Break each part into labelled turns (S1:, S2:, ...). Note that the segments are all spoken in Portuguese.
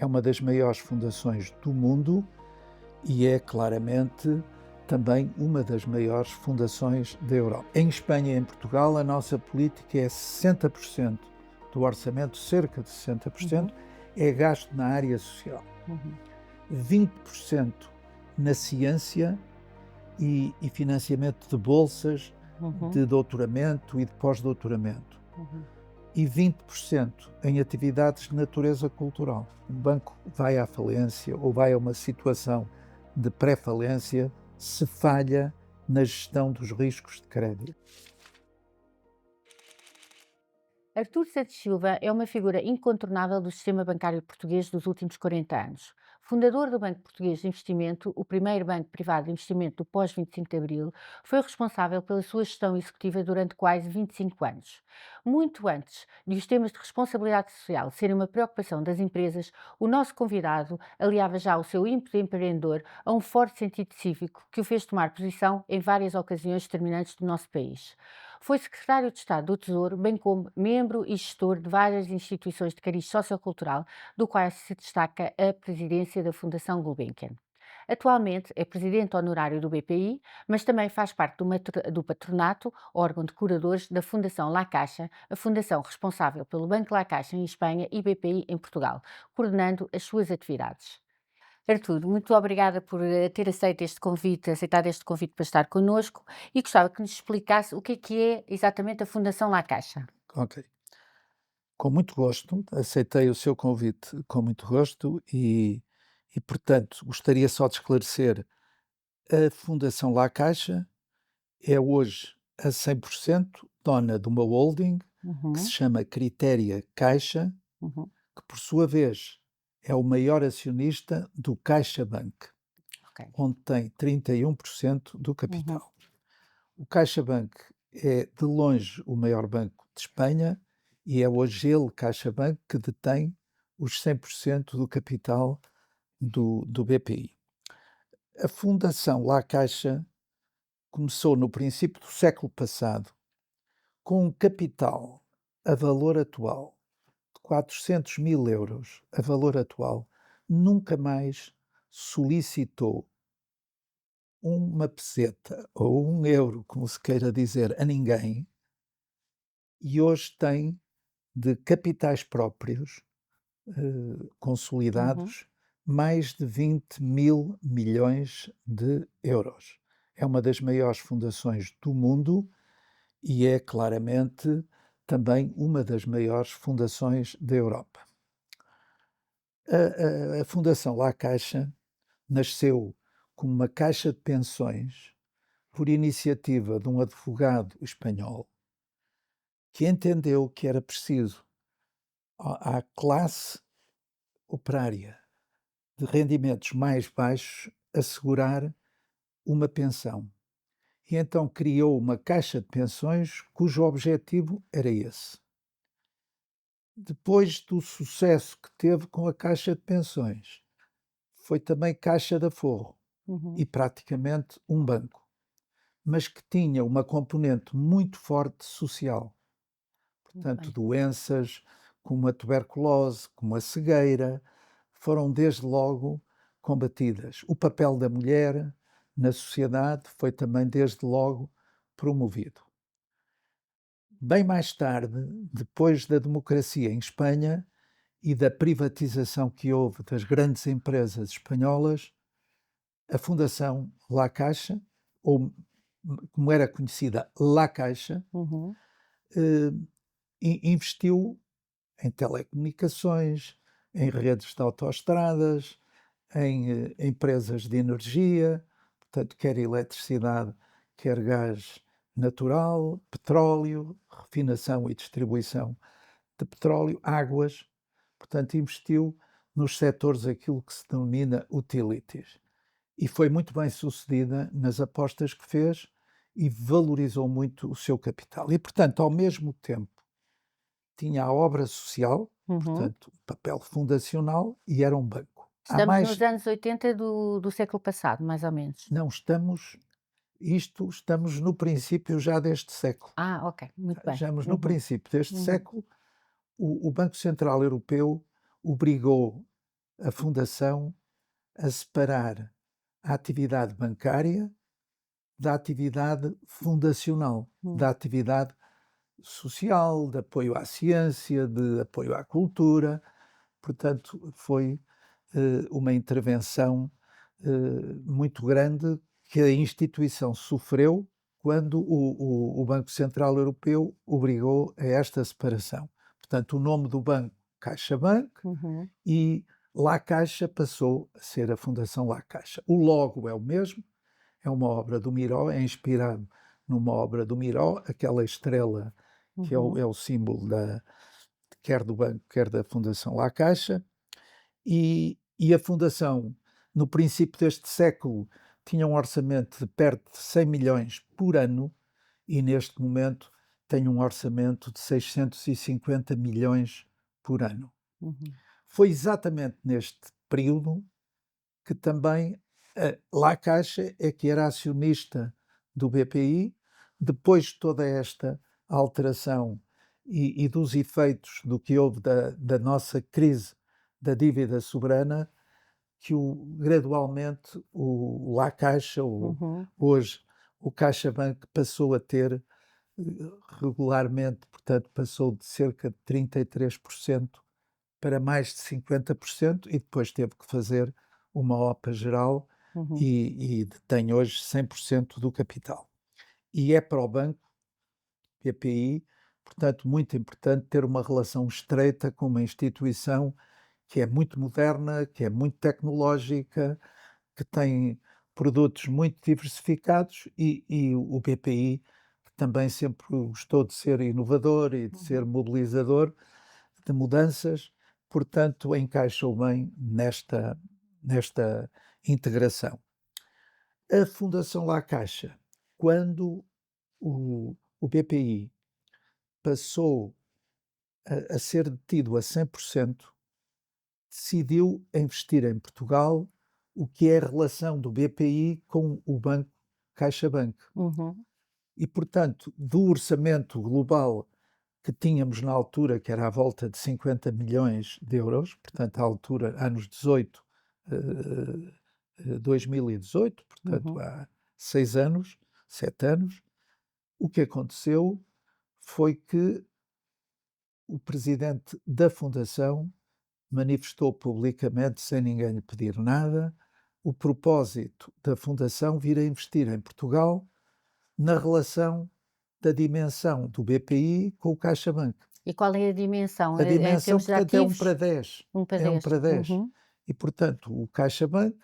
S1: é uma das maiores fundações do mundo e é claramente também uma das maiores fundações da Europa. Em Espanha e em Portugal, a nossa política é 60% do orçamento, cerca de 60%, é gasto na área social. 20% na ciência e financiamento de bolsas de doutoramento e de pós-doutoramento. E 20% em atividades de natureza cultural. O banco vai à falência ou vai a uma situação de pré-falência se falha na gestão dos riscos de crédito.
S2: Artur Santos Silva é uma figura incontornável do sistema bancário português dos últimos 40 anos. Fundador do Banco Português de Investimento, o primeiro banco privado de investimento do pós-25 de Abril, foi responsável pela sua gestão executiva durante quase 25 anos. Muito antes de os temas de responsabilidade social serem uma preocupação das empresas, o nosso convidado aliava já o seu ímpeto empreendedor a um forte sentido cívico que o fez tomar posição em várias ocasiões determinantes do nosso país. Foi secretário de Estado do Tesouro, bem como membro e gestor de várias instituições de cariz sociocultural, do qual se destaca a presidência da Fundação Gulbenkian. Atualmente é presidente honorário do BPI, mas também faz parte do patronato, órgão de curadores da Fundação La Caixa, a fundação responsável pelo Banco La Caixa em Espanha e BPI em Portugal, coordenando as suas atividades. Artur, muito obrigada por ter aceitado este convite para estar connosco e gostava que nos explicasse o que é exatamente a Fundação La Caixa.
S1: Ok. Com muito gosto, aceitei o seu convite com muito gosto portanto, gostaria só de esclarecer, a Fundação La Caixa é hoje a 100% dona de uma holding que se
S2: Uhum,
S1: chama Critéria Caixa,
S2: uhum,
S1: que por sua vez é o maior acionista do CaixaBank,
S2: ok.
S1: onde tem 31% do
S2: Uhum,
S1: capital. O CaixaBank é de longe o maior banco de Espanha e é hoje ele, CaixaBank, que detém os 100% do capital do BPI. A Fundação La Caixa começou no princípio do século passado com um capital a valor atual de 400 mil euros, a valor atual, nunca mais solicitou uma peseta ou um euro, como se queira dizer, a ninguém, e hoje tem de capitais próprios
S2: uhum.
S1: consolidados mais de 20 mil milhões de euros. É uma das maiores fundações do mundo e é claramente também uma das maiores fundações da Europa. A Fundação La Caixa nasceu como uma caixa de pensões por iniciativa de um advogado espanhol que entendeu que era preciso à classe operária de rendimentos mais baixos assegurar uma pensão. E então criou uma caixa de pensões cujo objetivo era esse. Depois do sucesso que teve com a caixa de pensões, foi também caixa de aforro
S2: Uhum,
S1: e praticamente um banco, mas que tinha uma componente muito forte social.
S2: muito
S1: Portanto,
S2: bem.
S1: doenças como a tuberculose, como a cegueira, foram desde logo combatidas. O papel da mulher na sociedade foi também desde logo promovido. Bem mais tarde, depois da democracia em Espanha e da privatização que houve das grandes empresas espanholas, a Fundação La Caixa, ou como era conhecida, La Caixa,
S2: Uhum,
S1: eh, investiu em telecomunicações, em redes de autoestradas, em empresas de energia, portanto, quer eletricidade, quer gás natural, petróleo, refinação e distribuição de petróleo, águas, portanto, investiu nos setores aquilo que se denomina utilities. E foi muito bem sucedida nas apostas que fez e valorizou muito o seu capital. E, portanto, ao mesmo tempo, tinha a obra social,
S2: uhum.
S1: portanto, papel fundacional, e era um banco. Há
S2: Estamos nos
S1: mais,
S2: anos 80 do século passado, mais ou menos.
S1: não estamos, estamos no princípio já deste século.
S2: Ah, ok, muito bem.
S1: Estamos no
S2: Uhum,
S1: princípio deste
S2: uhum,
S1: século. O Banco Central Europeu obrigou a Fundação a separar a atividade bancária da atividade fundacional, da atividade social, de apoio à ciência, de apoio à cultura. Portanto, foi uma intervenção muito grande que a instituição sofreu quando o Banco Central Europeu obrigou a esta separação. Portanto, o nome do banco, CaixaBank,
S2: Uhum.
S1: e La Caixa passou a ser a Fundação La Caixa. O logo é o mesmo, é uma obra do Miró, é inspirado numa obra do Miró, aquela estrela que
S2: Uhum.
S1: é o símbolo quer do banco, quer da Fundação La Caixa, e a Fundação, no princípio deste século, tinha um orçamento de perto de 100 milhões por ano e neste momento tem um orçamento de 650 milhões por ano.
S2: Uhum.
S1: Foi exatamente neste período que também a La Caixa é que era acionista do BPI, depois de toda esta alteração e dos efeitos do que houve da nossa crise da dívida soberana, que gradualmente o La Caixa,
S2: Uhum.
S1: hoje o CaixaBank, passou a ter regularmente, portanto, passou de cerca de 33% para mais de 50% e depois teve que fazer uma OPA geral
S2: Uhum.
S1: e detém hoje 100% do capital. E é para o banco, BPI, portanto, muito importante ter uma relação estreita com uma instituição que é muito moderna, que é muito tecnológica, que tem produtos muito diversificados e o BPI que também sempre gostou de ser inovador e de ser
S2: Uhum.
S1: mobilizador de mudanças, portanto, encaixou bem nesta integração. A Fundação La Caixa, quando o BPI passou a ser detido a 100%, decidiu investir em Portugal, o que é a relação do BPI com o banco CaixaBank.
S2: Uhum.
S1: E, portanto, do orçamento global que tínhamos na altura, que era à volta de 50 milhões de euros, portanto, à altura, anos 18, 2018, portanto,
S2: Uhum.
S1: há 6 anos, 7 anos, o que aconteceu foi que o presidente da Fundação manifestou publicamente, sem ninguém lhe pedir nada, o propósito da Fundação vir a investir em Portugal na relação da dimensão do BPI com o CaixaBank.
S2: E qual é a dimensão?
S1: A
S2: Em
S1: dimensão,
S2: termos de
S1: portanto, é 1 para
S2: ativos?
S1: 10.
S2: 1 para
S1: É 1
S2: 10.
S1: para 10.
S2: Uhum.
S1: E, portanto, o CaixaBank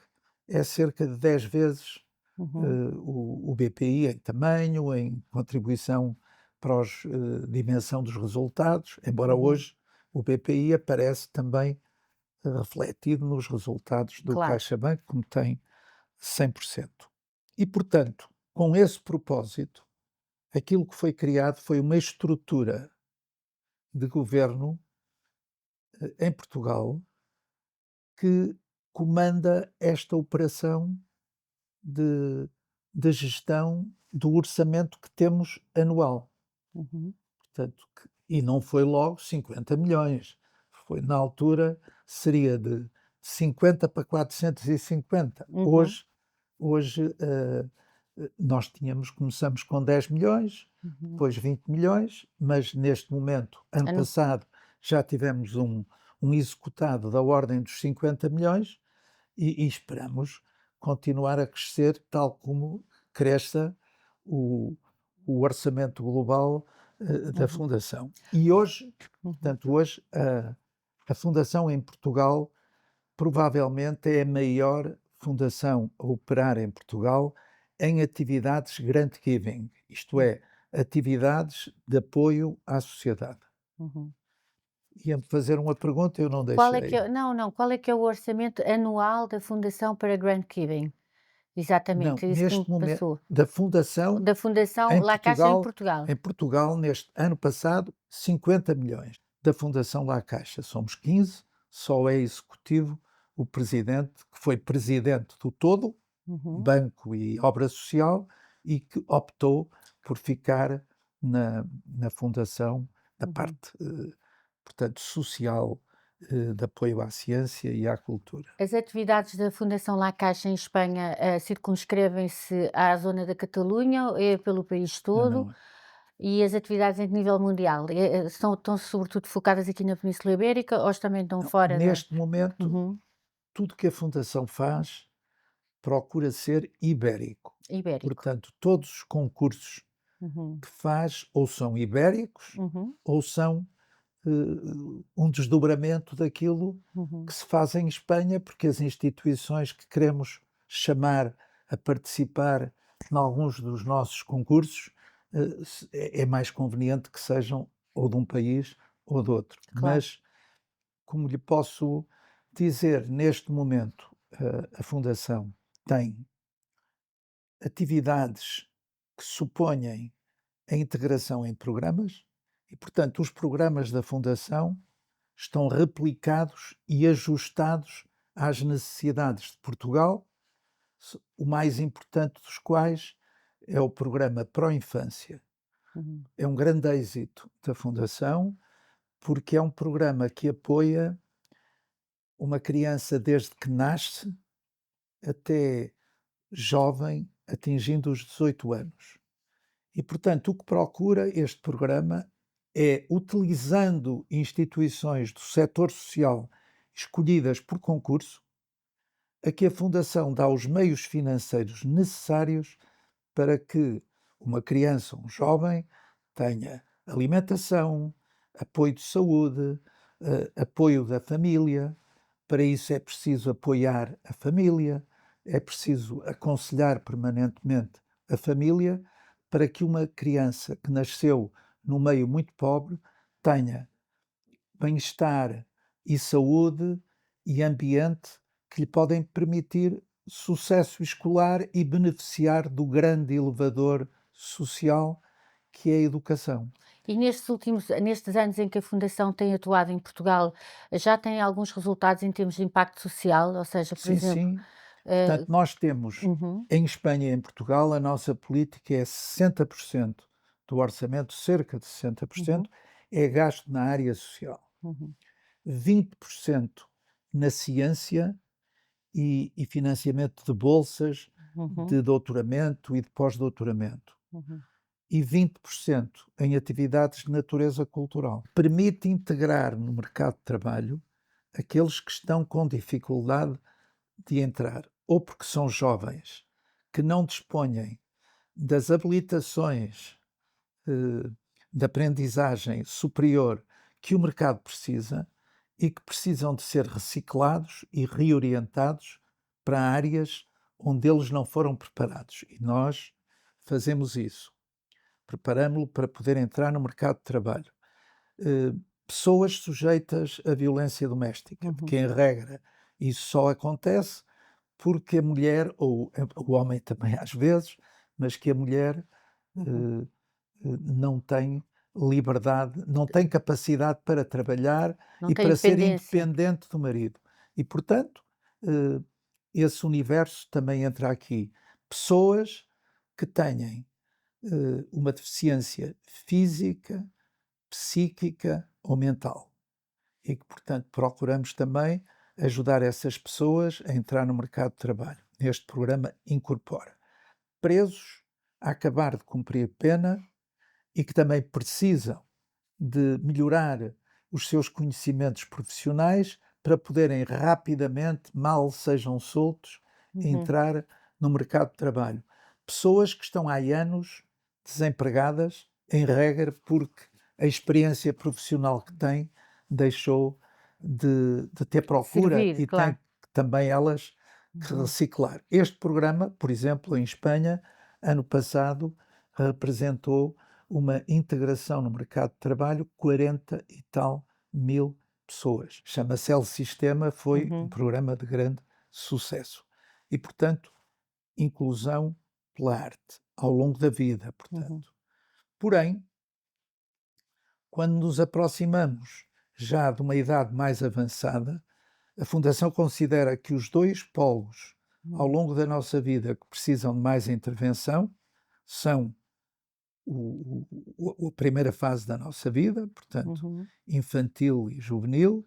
S1: é cerca de 10 vezes
S2: Uhum.
S1: o BPI em tamanho, em contribuição para a dimensão dos resultados, embora
S2: Uhum.
S1: hoje o BPI aparece também refletido nos resultados do
S2: Claro.
S1: CaixaBank, como tem 100%. E, portanto, com esse propósito, aquilo que foi criado foi uma estrutura de governo em Portugal que comanda esta operação de, de gestão do orçamento que temos anual.
S2: Uhum.
S1: Portanto, e não foi logo 50 milhões. Foi, na altura, seria de 50 para 450.
S2: Uhum.
S1: Hoje, nós começamos com 10 milhões,
S2: Uhum.
S1: depois 20 milhões, mas neste momento, ano
S2: Ano
S1: passado, já tivemos um executado da ordem dos 50 milhões e esperamos continuar a crescer tal como cresça o, o orçamento global da
S2: Uhum.
S1: Fundação. E hoje,
S2: Uhum.
S1: portanto, hoje a Fundação em Portugal provavelmente é a maior fundação a operar em Portugal em atividades grant giving, isto é, atividades de apoio à sociedade.
S2: Uhum.
S1: Ia-me fazer uma pergunta, eu não
S2: Qual é que
S1: deixei.
S2: é não, não, qual é que é o orçamento anual da Fundação para Grant Giving?
S1: Não,
S2: Exatamente, é isso que me
S1: neste momento,
S2: passou.
S1: da Fundação
S2: Da Fundação
S1: em
S2: La Caixa em
S1: Portugal,
S2: Portugal.
S1: neste ano passado, 50 milhões. Da Fundação La Caixa somos 15, só é executivo o presidente, que foi presidente do todo,
S2: Uhum.
S1: Banco e Obra Social, e que optou por ficar na Fundação, na
S2: Uhum.
S1: parte, portanto, social de apoio à ciência e à cultura.
S2: As atividades da Fundação La Caixa em Espanha, circunscrevem-se à zona da Catalunha ou é pelo país
S1: Não,
S2: todo?
S1: não.
S2: E as atividades em nível mundial, estão sobretudo focadas aqui na Península Ibérica ou também estão
S1: Não.
S2: fora da
S1: Neste momento,
S2: uhum,
S1: tudo que a Fundação faz procura ser ibérico.
S2: ibérico.
S1: Portanto, todos os concursos
S2: Uhum,
S1: que faz ou são ibéricos
S2: uhum,
S1: ou são um desdobramento daquilo
S2: uhum,
S1: que se faz em Espanha, porque as instituições que queremos chamar a participar em alguns dos nossos concursos, é mais conveniente que sejam ou de um país ou de outro.
S2: claro.
S1: Mas, como lhe posso dizer, neste momento, a Fundação tem atividades que supõem a integração em programas e, portanto, os programas da Fundação estão replicados e ajustados às necessidades de Portugal, o mais importante dos quais é o programa Pró-Infância.
S2: Uhum,
S1: É um grande êxito da Fundação, porque é um programa que apoia uma criança desde que nasce até jovem, atingindo os 18 anos. E, portanto, o que procura este programa é, utilizando instituições do setor social escolhidas por concurso, a que a Fundação dá os meios financeiros necessários para que uma criança, um jovem, tenha alimentação, apoio de saúde, apoio da família. Para isso é preciso apoiar a família, é preciso aconselhar permanentemente a família para que uma criança que nasceu num meio muito pobre tenha bem-estar e saúde e ambiente que lhe podem permitir sucesso escolar e beneficiar do grande elevador social que é a educação.
S2: E nestes anos em que a Fundação tem atuado em Portugal, já tem alguns resultados em termos de impacto social? Ou seja, por
S1: Sim,
S2: exemplo,
S1: sim. Portanto,
S2: eh
S1: nós temos
S2: uhum,
S1: em Espanha e em Portugal, a nossa política é 60% do orçamento, cerca de
S2: uhum,
S1: 60%, é gasto na área social.
S2: uhum,
S1: 20% na ciência e financiamento de bolsas
S2: uhum,
S1: de doutoramento e de pós-doutoramento.
S2: uhum,
S1: E 20% em atividades de natureza cultural. Permite integrar no mercado de trabalho aqueles que estão com dificuldade de entrar, ou porque são jovens, que não dispõem das habilitações eh, de aprendizagem superior que o mercado precisa e que precisam de ser reciclados e reorientados para áreas onde eles não foram preparados. E nós fazemos isso. Preparamo-lo para poder entrar no mercado de trabalho. Eh, Pessoas sujeitas à violência doméstica,
S2: uhum,
S1: porque em regra isso só acontece porque a mulher, ou o homem também às vezes, mas que a mulher
S2: uhum.
S1: eh, não tem liberdade, não tem capacidade para trabalhar
S2: Não
S1: e
S2: tem
S1: para ser
S2: independência.
S1: independente do marido. E, portanto, eh, esse universo também entra aqui. Pessoas que têm uma deficiência física, psíquica ou mental. E que, portanto, procuramos também ajudar essas pessoas a entrar no mercado de trabalho. Este programa incorpora presos a acabar de cumprir pena e que também precisam de melhorar os seus conhecimentos profissionais para poderem rapidamente, mal sejam soltos,
S2: Uhum.
S1: entrar no mercado de trabalho. Pessoas que estão há anos desempregadas, em regra, porque a experiência profissional que têm deixou de ter procura
S2: Servir,
S1: e têm
S2: claro.
S1: também elas que
S2: Uhum,
S1: reciclar. Este programa, por exemplo, em Espanha, ano passado, representou uma integração no mercado de trabalho, 40 e tal mil pessoas. Chama-se El Sistema, foi um
S2: uhum,
S1: programa de grande sucesso. E, portanto, inclusão pela arte, ao longo da vida,
S2: uhum,
S1: portanto. Porém, quando nos aproximamos já de uma idade mais avançada, a Fundação considera que os dois polos ao
S2: uhum,
S1: longo da nossa vida que precisam de mais intervenção são a primeira fase da nossa vida, portanto,
S2: uhum,
S1: infantil e juvenil,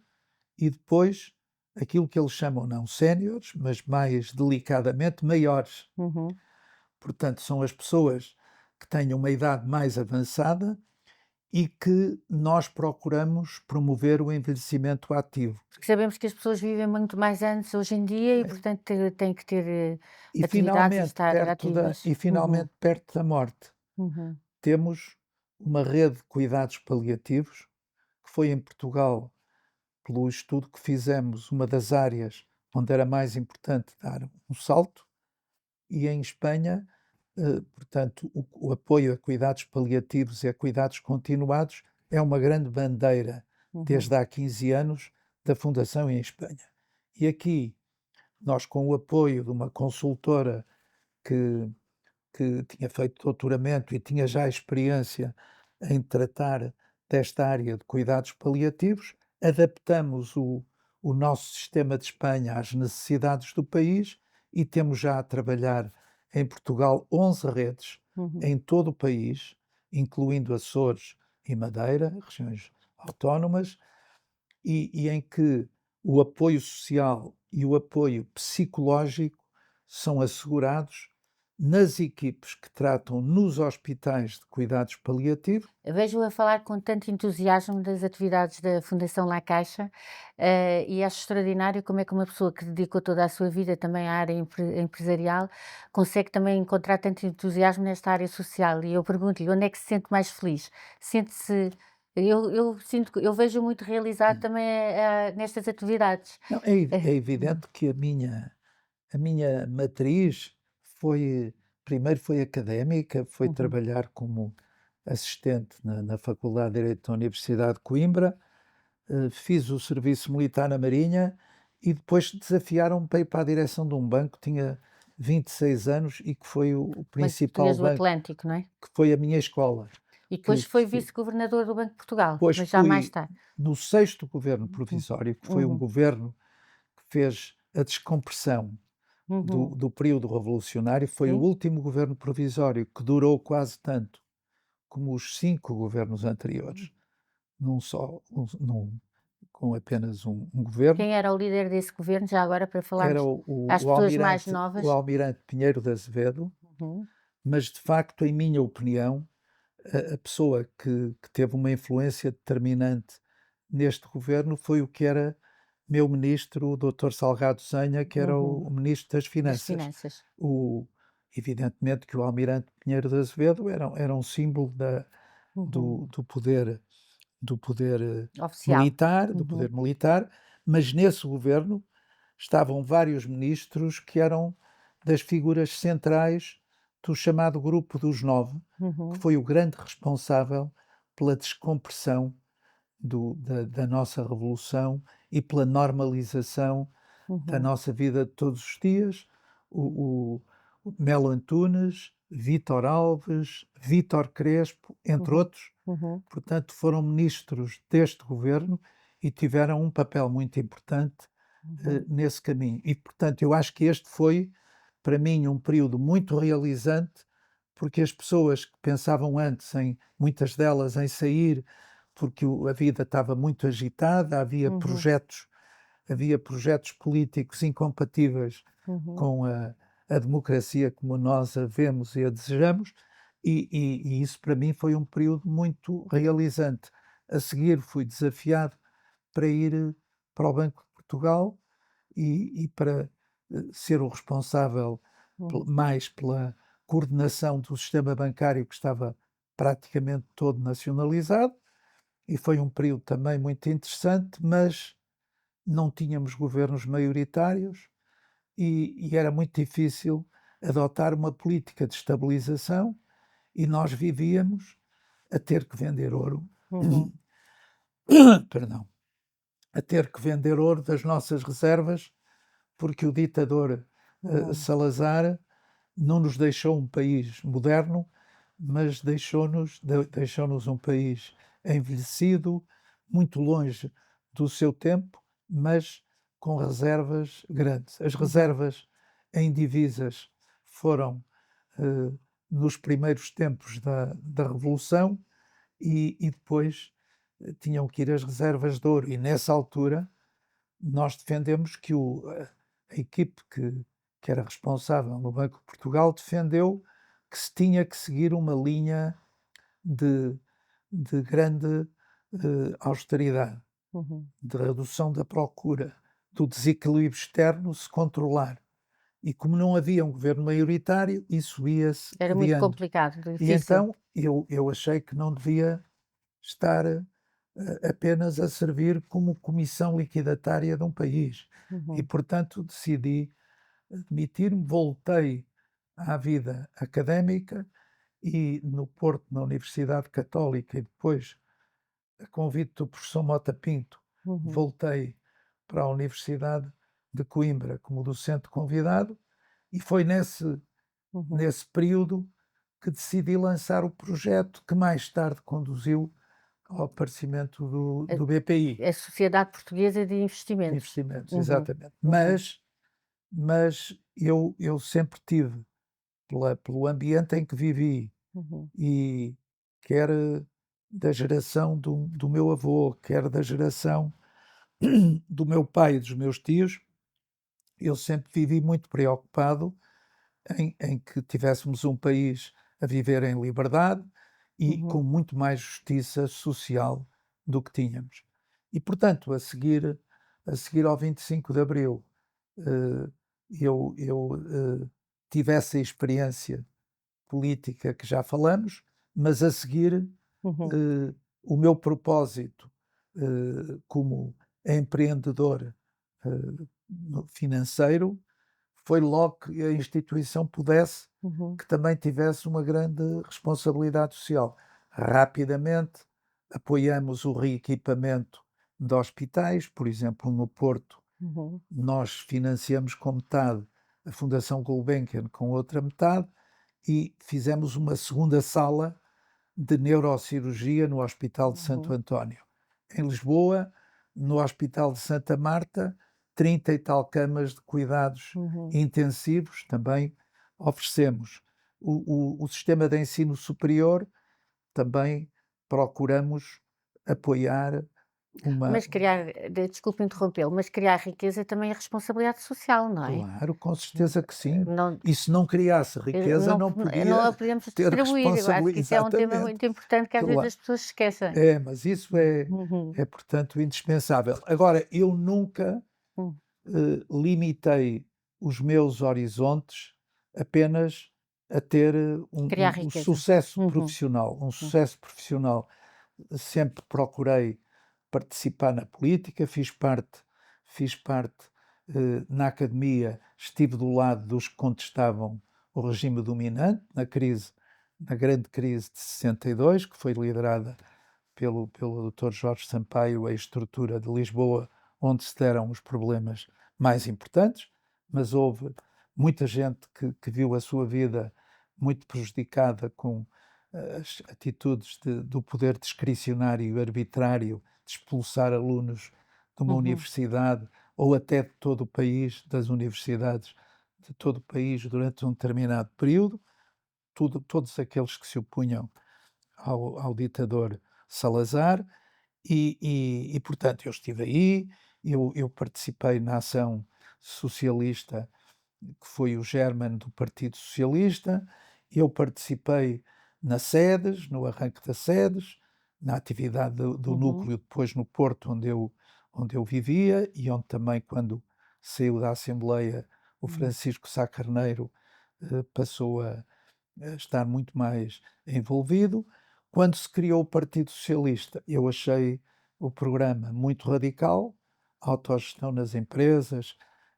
S1: e depois aquilo que eles chamam não séniores, mas mais delicadamente maiores.
S2: Uhum.
S1: Portanto, são as pessoas que têm uma idade mais avançada e que nós procuramos promover o envelhecimento ativo.
S2: Porque sabemos que as pessoas vivem muito mais anos hoje em dia e, portanto, têm que ter
S1: E
S2: atividades e
S1: finalmente,
S2: estar ativas. Uhum.
S1: perto da morte,
S2: Uhum.
S1: temos uma rede de cuidados paliativos, que foi em Portugal, pelo estudo que fizemos, uma das áreas onde era mais importante dar um salto, e em Espanha, portanto, o apoio a cuidados paliativos e a cuidados continuados é uma grande bandeira
S2: Uhum.
S1: desde há 15 anos da Fundação em Espanha. E aqui, nós, com o apoio de uma consultora que, que tinha feito doutoramento e tinha já experiência em tratar desta área de cuidados paliativos, adaptamos o nosso sistema de Espanha às necessidades do país e temos já a trabalhar em Portugal 11 redes
S2: Uhum.
S1: em todo o país, incluindo Açores e Madeira, regiões autónomas, e em que o apoio social e o apoio psicológico são assegurados nas equipes que tratam nos hospitais de cuidados paliativos.
S2: Vejo-a falar com tanto entusiasmo das atividades da Fundação La Caixa, e acho extraordinário como é que uma pessoa que dedicou toda a sua vida também à área empresarial consegue também encontrar tanto entusiasmo nesta área social. E eu pergunto-lhe, onde é que se sente mais feliz? Sente-se. Eu sinto que eu vejo muito realizado também nestas atividades.
S1: Não,
S2: Eh,
S1: é
S2: uhum,
S1: evidente que a minha matriz foi, primeiro foi académica, foi
S2: uhum.
S1: trabalhar como assistente na Faculdade de Direito da Universidade de Coimbra. Fiz o serviço militar na Marinha e depois desafiaram-me para ir para a direção de um banco, tinha 26 anos e que foi o
S2: Banco
S1: principal
S2: Português do
S1: banco,
S2: Atlântico, não é?
S1: que foi a minha escola.
S2: E depois
S1: Que
S2: foi
S1: fi-
S2: vice-governador do Banco de Portugal,
S1: Depois
S2: mas já mais
S1: fui
S2: tarde.
S1: no sexto governo
S2: Uhum,
S1: provisório, que foi um
S2: uhum,
S1: governo que fez a descompressão
S2: uhum.
S1: do período revolucionário, foi o
S2: Sim.
S1: último governo provisório que durou quase tanto como os 5 governos anteriores, num só, com apenas um governo.
S2: Quem era o líder desse governo, já agora para
S1: Era
S2: falarmos às pessoas mais
S1: o
S2: novas?
S1: almirante Pinheiro de Azevedo,
S2: Uhum.
S1: mas de facto, em minha opinião, a pessoa que teve uma influência determinante neste governo foi o que era meu ministro, o doutor Salgado Zenha, que era
S2: Uhum.
S1: o ministro das
S2: Das
S1: Finanças.
S2: finanças.
S1: O Evidentemente que o almirante Pinheiro de Azevedo era um símbolo
S2: Uhum.
S1: do poder
S2: Oficial.
S1: militar,
S2: Uhum.
S1: mas nesse governo estavam vários ministros que eram das figuras centrais do chamado Grupo dos Nove, que
S2: Uhum.
S1: foi o grande responsável pela descompressão da nossa revolução e pela normalização da
S2: Uhum.
S1: nossa vida de todos os dias. O Melo Antunes, Vítor Alves, Vítor Crespo, entre
S2: Uhum.
S1: outros,
S2: Uhum.
S1: portanto, foram ministros deste governo e tiveram um papel muito importante
S2: Uhum.
S1: nesse caminho. E, portanto, eu acho que este foi, para mim, um período muito realizante, porque as pessoas que pensavam antes, muitas delas, em sair, porque a vida estava muito agitada,
S2: Uhum.
S1: havia projetos políticos incompatíveis
S2: Uhum.
S1: com a democracia como nós a vemos e a desejamos, e isso para mim foi um período muito realizante. A seguir fui desafiado para ir para o Banco de Portugal e para ser o responsável
S2: Uhum.
S1: mais pela coordenação do sistema bancário que estava praticamente todo nacionalizado, e foi um período também muito interessante, mas não tínhamos governos maioritários e era muito difícil adotar uma política de estabilização e nós vivíamos a ter que vender ouro,
S2: Uhum.
S1: perdão, a ter que vender ouro das nossas reservas, porque o ditador
S2: Uhum.
S1: Salazar não nos deixou um país moderno, mas deixou-nos um país envelhecido, muito longe do seu tempo, mas com reservas grandes. As
S2: Uhum.
S1: reservas em divisas foram nos primeiros tempos da Revolução e depois tinham que ir as reservas de ouro. E nessa altura nós defendemos que a equipe que era responsável no Banco de Portugal defendeu que se tinha que seguir uma linha de grande, austeridade,
S2: Uhum.
S1: de redução da procura, do desequilíbrio externo se controlar. E como não havia um governo maioritário, isso ia-se
S2: Era muito
S1: adiando.
S2: complicado,
S1: E
S2: difícil.
S1: então eu achei que não devia estar, apenas a servir como comissão liquidatária de um país. E,
S2: Uhum.
S1: portanto, decidi demitir-me, voltei à vida académica e no Porto, na Universidade Católica, e depois, a convite do professor Mota Pinto,
S2: Uhum.
S1: voltei para a Universidade de Coimbra como docente convidado, e foi
S2: Uhum.
S1: nesse período que decidi lançar o projeto que mais tarde conduziu ao aparecimento
S2: A
S1: do BPI,
S2: a Sociedade Portuguesa de
S1: de
S2: Investimentos.
S1: investimentos,
S2: Uhum.
S1: exatamente.
S2: Uhum.
S1: Mas eu sempre tive, pelo ambiente em que vivi,
S2: Uhum.
S1: e quer da geração do meu avô, quer da geração do meu pai e dos meus tios, eu sempre vivi muito preocupado em que tivéssemos um país a viver em liberdade e
S2: Uhum.
S1: com muito mais justiça social do que tínhamos. E, portanto, a seguir ao 25 de Abril, eh, eu tive essa experiência política que já falamos, mas a seguir,
S2: Uhum.
S1: eh, o meu propósito, como empreendedor, financeiro, foi logo que a instituição pudesse
S2: Uhum.
S1: que também tivesse uma grande responsabilidade social. Rapidamente apoiamos o reequipamento de hospitais, por exemplo, no Porto,
S2: Uhum.
S1: nós financiamos com metade, a Fundação Gulbenkian com outra metade, e fizemos uma segunda sala de neurocirurgia no Hospital de Santo
S2: Uhum.
S1: António. Em Lisboa, no Hospital de Santa Marta, 30 e tal camas de cuidados
S2: Uhum.
S1: intensivos também oferecemos. O sistema de ensino superior também procuramos apoiar uma.
S2: Mas criar desculpe interrompê-lo, mas criar riqueza também é responsabilidade social, não é?
S1: Claro, com certeza que sim.
S2: Não
S1: E se não criasse riqueza,
S2: não
S1: não
S2: não a
S1: podia
S2: podemos
S1: ter
S2: distribuir. Eu acho
S1: responsabilidade.
S2: que isso é um tema
S1: Exatamente.
S2: muito importante que às vezes
S1: Claro.
S2: as pessoas se esquecem.
S1: É, mas isso
S2: Uhum.
S1: é portanto indispensável. Agora, eu nunca,
S2: Hum.
S1: limitei os meus horizontes apenas a ter
S2: Criar
S1: um
S2: riqueza.
S1: sucesso
S2: Uhum.
S1: profissional. Um
S2: Hum.
S1: sucesso profissional. Sempre procurei participar na política, fiz parte, na academia, estive do lado dos que contestavam o regime dominante na grande crise de 62, que foi liderada pelo doutor Jorge Sampaio, a estrutura de Lisboa, onde se deram os problemas mais importantes, mas houve muita gente que viu a sua vida muito prejudicada com as atitudes do poder discricionário e arbitrário de expulsar alunos de uma
S2: Uhum.
S1: universidade ou até de todo o país, das universidades de todo o país durante um determinado período, todos aqueles que se opunham ao ditador Salazar, portanto, eu estive aí, eu participei na ação socialista, que foi o germen do Partido Socialista, eu participei nas sedes, no arranque das sedes, na atividade do
S2: Uhum.
S1: núcleo depois no Porto, onde eu vivia e onde também, quando saiu da Assembleia, o
S2: Hum.
S1: Francisco Sá Carneiro passou a estar muito mais envolvido. Quando se criou o Partido Socialista, eu achei o programa muito radical, autogestão nas empresas,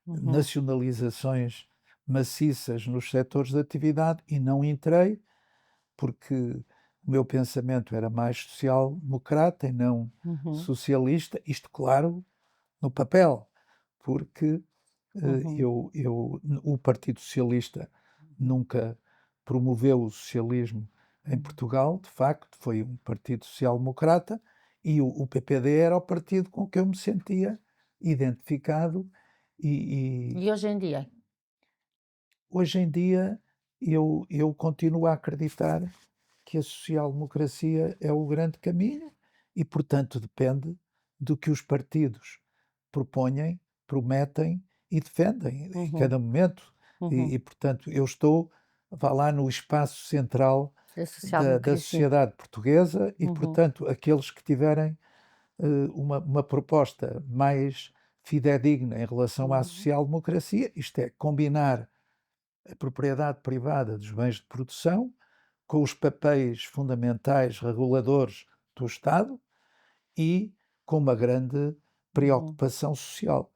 S2: Uhum.
S1: nacionalizações maciças nos setores de atividade, e não entrei, porque o meu pensamento era mais social-democrata e não
S2: Uhum.
S1: socialista, isto, claro, no papel, porque
S2: Uhum.
S1: o Partido Socialista
S2: Uhum.
S1: nunca promoveu o socialismo em
S2: Uhum.
S1: Portugal, de facto, foi um partido social-democrata, e o PPD era o partido com que eu me sentia identificado, e
S2: E hoje em dia?
S1: hoje em dia eu continuo a acreditar que a social-democracia é o grande caminho e, portanto, depende do que os partidos propõem, prometem e defendem em
S2: Uhum,
S1: cada momento.
S2: uhum.
S1: Portanto, eu estou, vá lá, no espaço central
S2: A
S1: da
S2: social-democracia.
S1: sociedade portuguesa e,
S2: Uhum,
S1: portanto, aqueles que tiverem uma proposta mais fidedigna em relação à
S2: uhum,
S1: social-democracia, isto é, combinar a propriedade privada dos bens de produção com os papéis fundamentais reguladores do Estado e com uma grande
S2: uhum.
S1: preocupação social,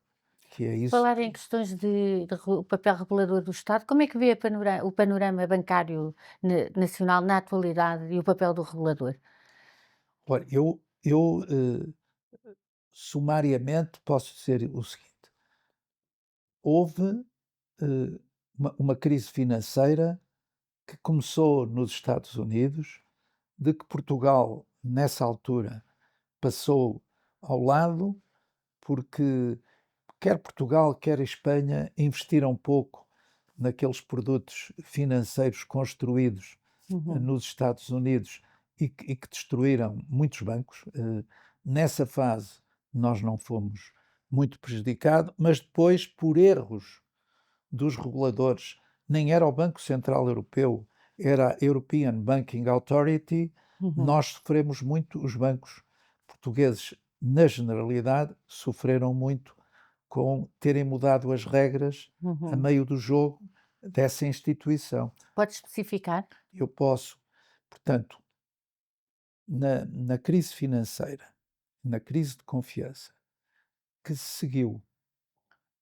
S1: que é isso
S2: Falar em
S1: que.
S2: questões o papel regulador do Estado, como é que vê a o panorama bancário nacional na atualidade e o papel do regulador?
S1: Olha, eu sumariamente posso dizer o seguinte: houve uma crise financeira que começou nos Estados Unidos, de que Portugal, nessa altura, passou ao lado, porque quer Portugal, quer a Espanha investiram pouco naqueles produtos financeiros construídos
S2: Uhum,
S1: nos Estados Unidos e que destruíram muitos bancos. Nessa fase, nós não fomos muito prejudicados, mas depois, por erros dos reguladores, nem era o Banco Central Europeu, era a European Banking Authority,
S2: uhum,
S1: nós sofremos muito, os bancos portugueses, na generalidade, sofreram muito com terem mudado as regras a
S2: uhum.
S1: meio do jogo dessa instituição.
S2: Pode especificar?
S1: Eu posso, portanto, na crise financeira, na crise de confiança, que se seguiu,